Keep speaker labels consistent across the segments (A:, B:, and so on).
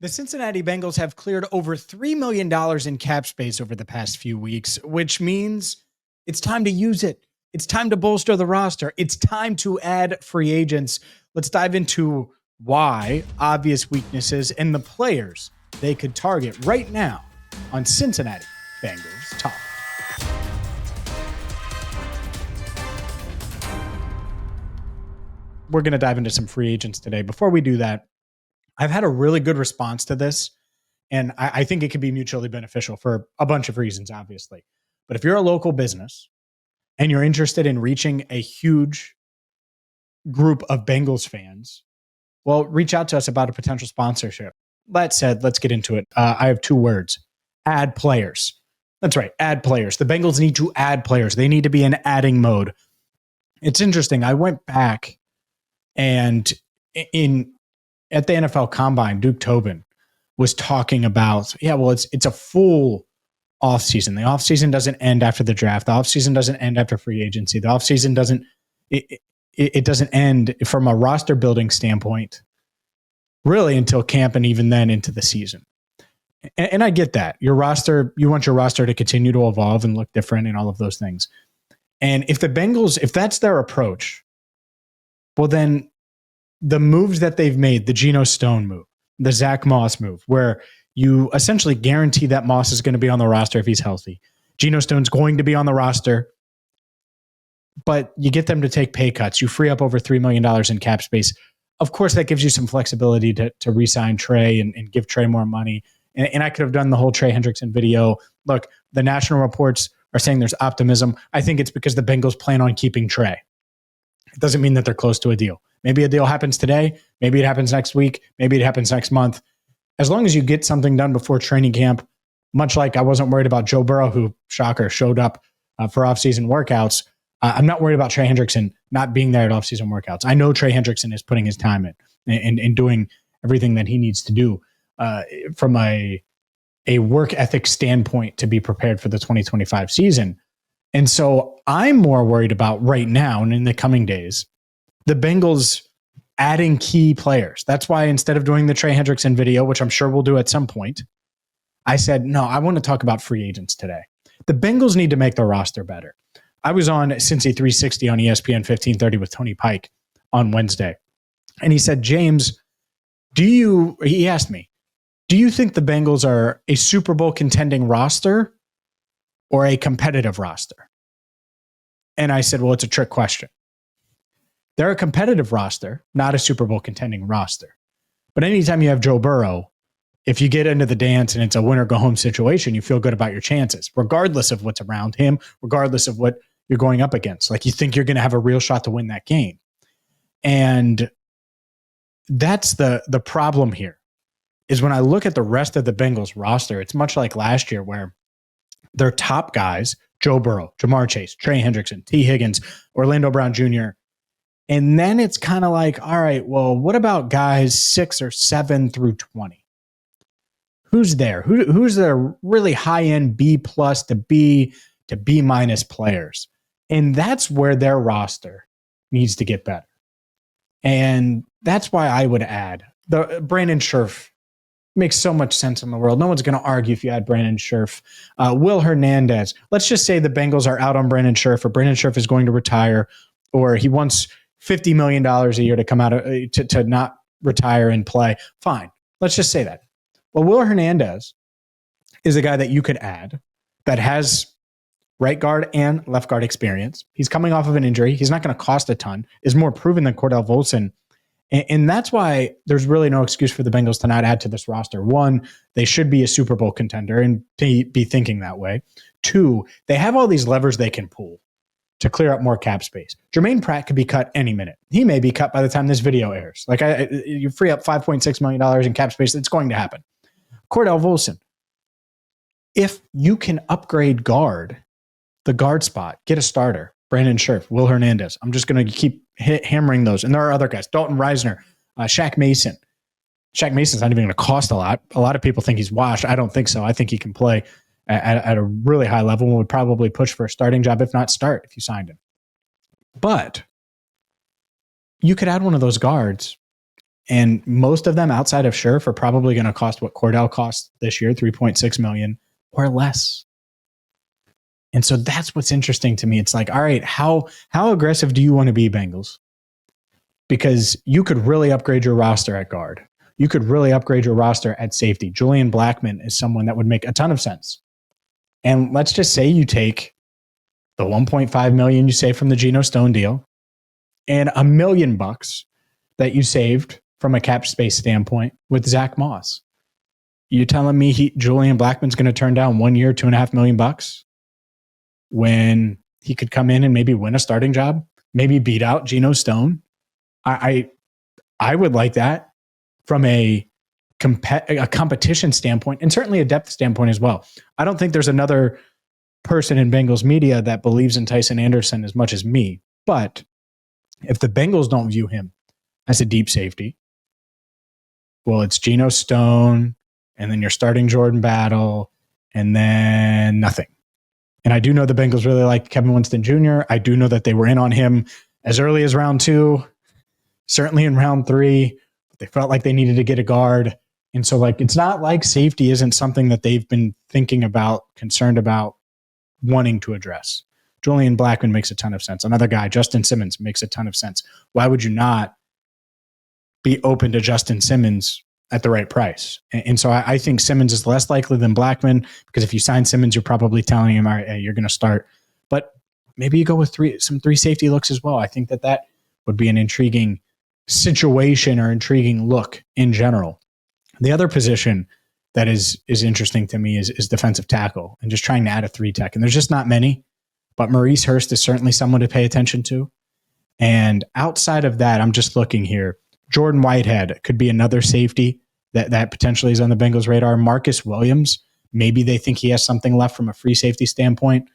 A: The Cincinnati Bengals have cleared over $3 million in cap space over the past few weeks, which means it's time to use it. It's time to bolster the roster. It's time to add free agents. Let's dive into why, obvious weaknesses, and the players they could target right now on Cincinnati Bengals Talk. We're going to dive into some free agents today. Before we do that, I've had a really good response to this, and I think it could be mutually beneficial for a bunch of reasons, obviously. But if you're a local business and you're interested in reaching a huge group of Bengals fans, well, reach out to us about a potential sponsorship. That said, let's get into it. I have two words: add players. That's right, add players. The Bengals need to add players. They need to be in adding mode. It's interesting. I went back and at the NFL Combine, Duke Tobin was talking about, it's a full offseason. The offseason doesn't end after the draft. The offseason doesn't end after free agency. The offseason doesn't end from a roster building standpoint really until camp, and even then into the season. And I get that. You want your roster to continue to evolve and look different and all of those things. And if the Bengals, if that's their approach, well, then the moves that they've made, the Geno Stone move, the Zack Moss move, where you essentially guarantee that Moss is going to be on the roster if he's healthy. Geno Stone's going to be on the roster, but you get them to take pay cuts. You free up over $3 million in cap space. Of course, that gives you some flexibility to re-sign Trey and give Trey more money. And I could have done the whole Trey Hendrickson video. Look, the national reports are saying there's optimism. I think it's because the Bengals plan on keeping Trey. It doesn't mean that they're close to a deal. Maybe a deal happens today. Maybe it happens next week. Maybe it happens next month. As long as you get something done before training camp, much like I wasn't worried about Joe Burrow, who, shocker, showed up for offseason workouts. I'm not worried about Trey Hendrickson not being there at offseason workouts. I know Trey Hendrickson is putting his time in and doing everything that he needs to do from a work ethic standpoint to be prepared for the 2025 season. And so I'm more worried about right now and in the coming days, the Bengals adding key players. That's why instead of doing the Trey Hendrickson video, which I'm sure we'll do at some point, I said, no, I want to talk about free agents today. The Bengals need to make their roster better. I was on Cincy 360 on ESPN 1530 with Tony Pike on Wednesday. And he said, James, he asked me, do you think the Bengals are a Super Bowl contending roster or a competitive roster? And I said, well, it's a trick question. They're a competitive roster, not a Super Bowl contending roster. But anytime you have Joe Burrow, if you get into the dance and it's a win or go home situation, you feel good about your chances, regardless of what's around him, regardless of what you're going up against. Like, you think you're going to have a real shot to win that game. And that's the problem here, is when I look at the rest of the Bengals roster, it's much like last year where their top guys, Joe Burrow, Jamar Chase, Trey Hendrickson, T. Higgins, Orlando Brown Jr., and then it's kind of like, all right, well, what about guys 6 or 7 through 20? Who's there? Who's the really high-end B+ to B to B- players? And that's where their roster needs to get better. And that's why I would add the Brandon Sherf. Makes so much sense in the world. No one's going to argue if you add Brandon Sherf. Will Hernandez. Let's just say the Bengals are out on Brandon Sherf, or Brandon Sherf is going to retire, or he wants $50 million a year to come out to not retire and play. Fine. Let's just say that. Well, Will Hernandez is a guy that you could add that has right guard and left guard experience. He's coming off of an injury. He's not going to cost a ton, is more proven than Cordell Volson. And that's why there's really no excuse for the Bengals to not add to this roster. One, they should be a Super Bowl contender and be thinking that way. Two, they have all these levers they can pull to clear up more cap space. Jermaine Pratt could be cut any minute. He may be cut by the time this video airs. Like, you free up $5.6 million in cap space. It's going to happen. Cordell Volson. If you can upgrade the guard spot, get a starter. Brandon Sherf, Will Hernandez. I'm just going to keep hammering those. And there are other guys. Dalton Reisner, Shaq Mason. Shaq Mason's not even going to cost a lot. A lot of people think he's washed. I don't think so. I think he can play at a really high level and would probably push for a starting job, if not start, if you signed him. But you could add one of those guards And most of them outside of Sherf are probably going to cost what Cordell cost this year, $3.6 million or less. And so that's what's interesting to me. It's like, all right, how aggressive do you want to be, Bengals? Because you could really upgrade your roster at guard. You could really upgrade your roster at safety. Julian Blackmon is someone that would make a ton of sense. And let's just say you take the $1.5 million you save from the Geno Stone deal and $1 million that you saved from a cap space standpoint with Zack Moss. You telling me Julian Blackmon's going to turn down 1 year, $2.5 million when he could come in and maybe win a starting job, maybe beat out Geno Stone? I would like that from a competition standpoint and certainly a depth standpoint as well. I don't think there's another person in Bengals media that believes in Tycen Anderson as much as me. But if the Bengals don't view him as a deep safety, well, it's Geno Stone, and then you're starting Jordan Battle, and then nothing. And I do know the Bengals really like Kevin Winston Jr. I do know that they were in on him as early as round 2, certainly in round 3. They felt like they needed to get a guard. And so, like, it's not like safety isn't something that they've been thinking about, concerned about, wanting to address. Julian Blackmon makes a ton of sense. Another guy, Justin Simmons, makes a ton of sense. Why would you not be open to Justin Simmons at the right price? And so I think Simmons is less likely than Blackmon, because if you sign Simmons, you're probably telling him, all right, hey, you're going to start. But maybe you go with some three safety looks as well. I think that would be an intriguing situation or intriguing look in general. The other position that is interesting to me is defensive tackle, and just trying to add a 3-tech. And there's just not many, but Maurice Hurst is certainly someone to pay attention to. And outside of that, I'm just looking here. Jordan Whitehead could be another safety that potentially is on the Bengals' radar. Marcus Williams, maybe they think he has something left from a free safety standpoint.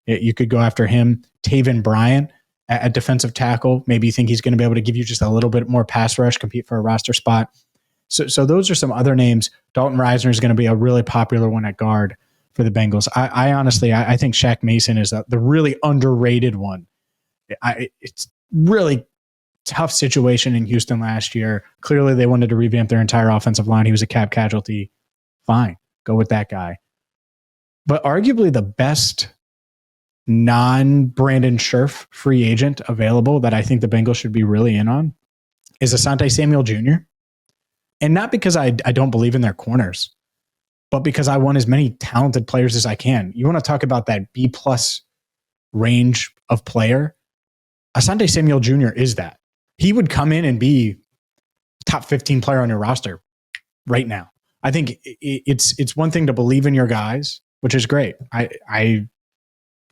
A: You could go after him. Taven Bryan at defensive tackle. Maybe you think he's going to be able to give you just a little bit more pass rush, compete for a roster spot. So those are some other names. Dalton Reisner is going to be a really popular one at guard for the Bengals. I honestly think Shaq Mason is the really underrated one. It's really tough situation in Houston last year. Clearly they wanted to revamp their entire offensive line. He was a cap casualty. Fine, go with that guy. But arguably the best non-Brandon Scherf free agent available that I think the Bengals should be really in on is Asante Samuel Jr. And not because I don't believe in their corners, but because I want as many talented players as I can. You want to talk about that B-plus range of player? Asante Samuel Jr. is that. He would come in and be top 15 player on your roster right now. I think it's one thing to believe in your guys, which is great. I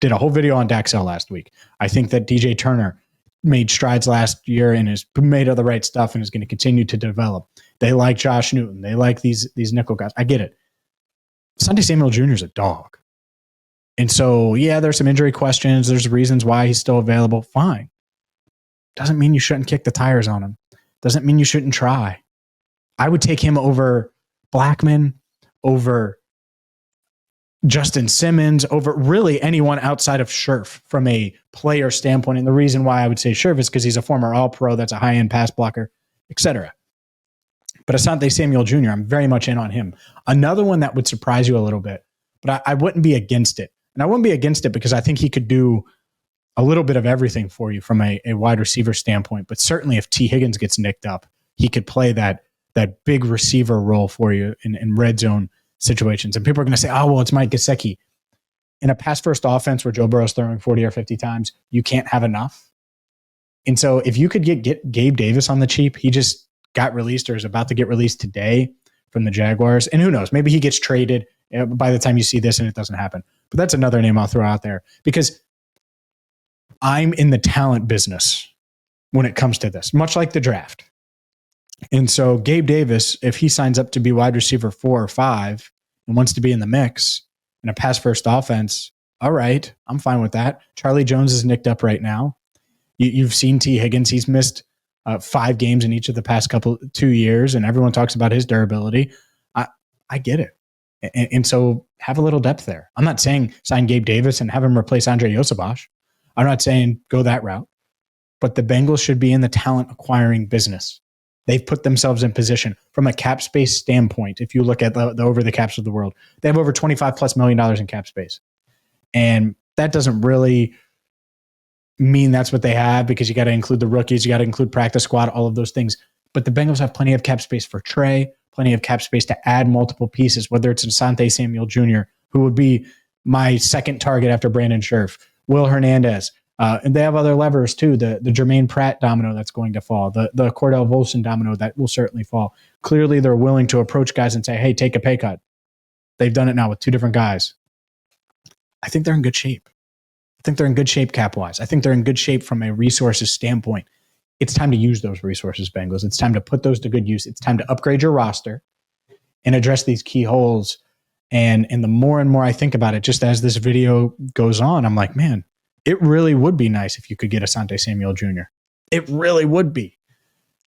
A: did a whole video on Daxell last week. I think that DJ Turner made strides last year and has made all the right stuff and is going to continue to develop. They like Josh Newton. They like these nickel guys. I get it. Asante Samuel Jr. is a dog. And so, yeah, there's some injury questions. There's reasons why he's still available. Fine. Doesn't mean you shouldn't kick the tires on him. Doesn't mean you shouldn't try. I would take him over Blackmon, over Justin Simmons, over really anyone outside of Scherf from a player standpoint. And the reason why I would say Scherf is because he's a former All-Pro, that's a high-end pass blocker, etc. But Asante Samuel Jr., I'm very much in on him. Another one that would surprise you a little bit, but I wouldn't be against it. And I wouldn't be against it because I think he could do a little bit of everything for you from a wide receiver standpoint. But certainly if T. Higgins gets nicked up, he could play that big receiver role for you in red zone situations. And people are going to say, oh, well, it's Mike Gesicki. In a pass-first offense where Joe Burrow's throwing 40 or 50 times, you can't have enough. And so if you could get Gabe Davis on the cheap, he just got released or is about to get released today from the Jaguars. And who knows, maybe he gets traded by the time you see this and it doesn't happen. But that's another name I'll throw out there because I'm in the talent business when it comes to this, much like the draft. And so Gabe Davis, if he signs up to be wide receiver 4 or 5 and wants to be in the mix in a pass-first offense, all right, I'm fine with that. Charlie Jones is nicked up right now. You've seen T. Higgins. He's missed 5 games in each of the past 2 years, and everyone talks about his durability. I get it. And so have a little depth there. I'm not saying sign Gabe Davis and have him replace Andre Yosebosh. I'm not saying go that route. But the Bengals should be in the talent acquiring business. They've put themselves in position from a cap space standpoint. If you look at the over the caps of the world, they have over $25+ million in cap space. And that doesn't really mean that's what they have, because you got to include the rookies, you got to include practice squad, all of those things. But the Bengals have plenty of cap space for Trey, plenty of cap space to add multiple pieces, whether it's Asante Samuel Jr., who would be my second target after Brandon Sherf, Will Hernandez. And they have other levers too. The Jermaine Pratt domino that's going to fall, the Cordell Volson domino that will certainly fall. Clearly, they're willing to approach guys and say, hey, take a pay cut. They've done it now with two different guys. I think they're in good shape. I think they're in good shape cap-wise. I think they're in good shape from a resources standpoint. It's time to use those resources, Bengals. It's time to put those to good use. It's time to upgrade your roster and address these key holes. And the more and more I think about it, just as this video goes on, I'm like, man, it really would be nice if you could get Asante Samuel Jr. It really would be.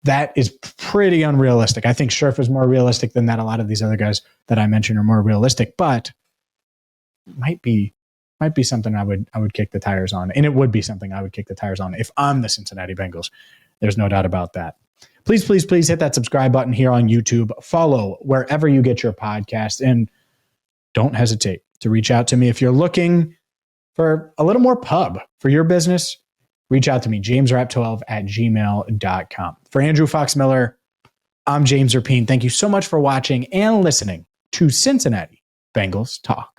A: That is pretty unrealistic. I think Sherf is more realistic than that. A lot of these other guys that I mentioned are more realistic, but might be something I would kick the tires on. And it would be something I would kick the tires on if I'm the Cincinnati Bengals. There's no doubt about that. Please, please, please hit that subscribe button here on YouTube. Follow wherever you get your podcast, and don't hesitate to reach out to me if you're looking for a little more pub for your business. Reach out to me, jamesrap12@gmail.com. For Andrew Fox Miller, I'm James Rapien. Thank you so much for watching and listening to Cincinnati Bengals Talk.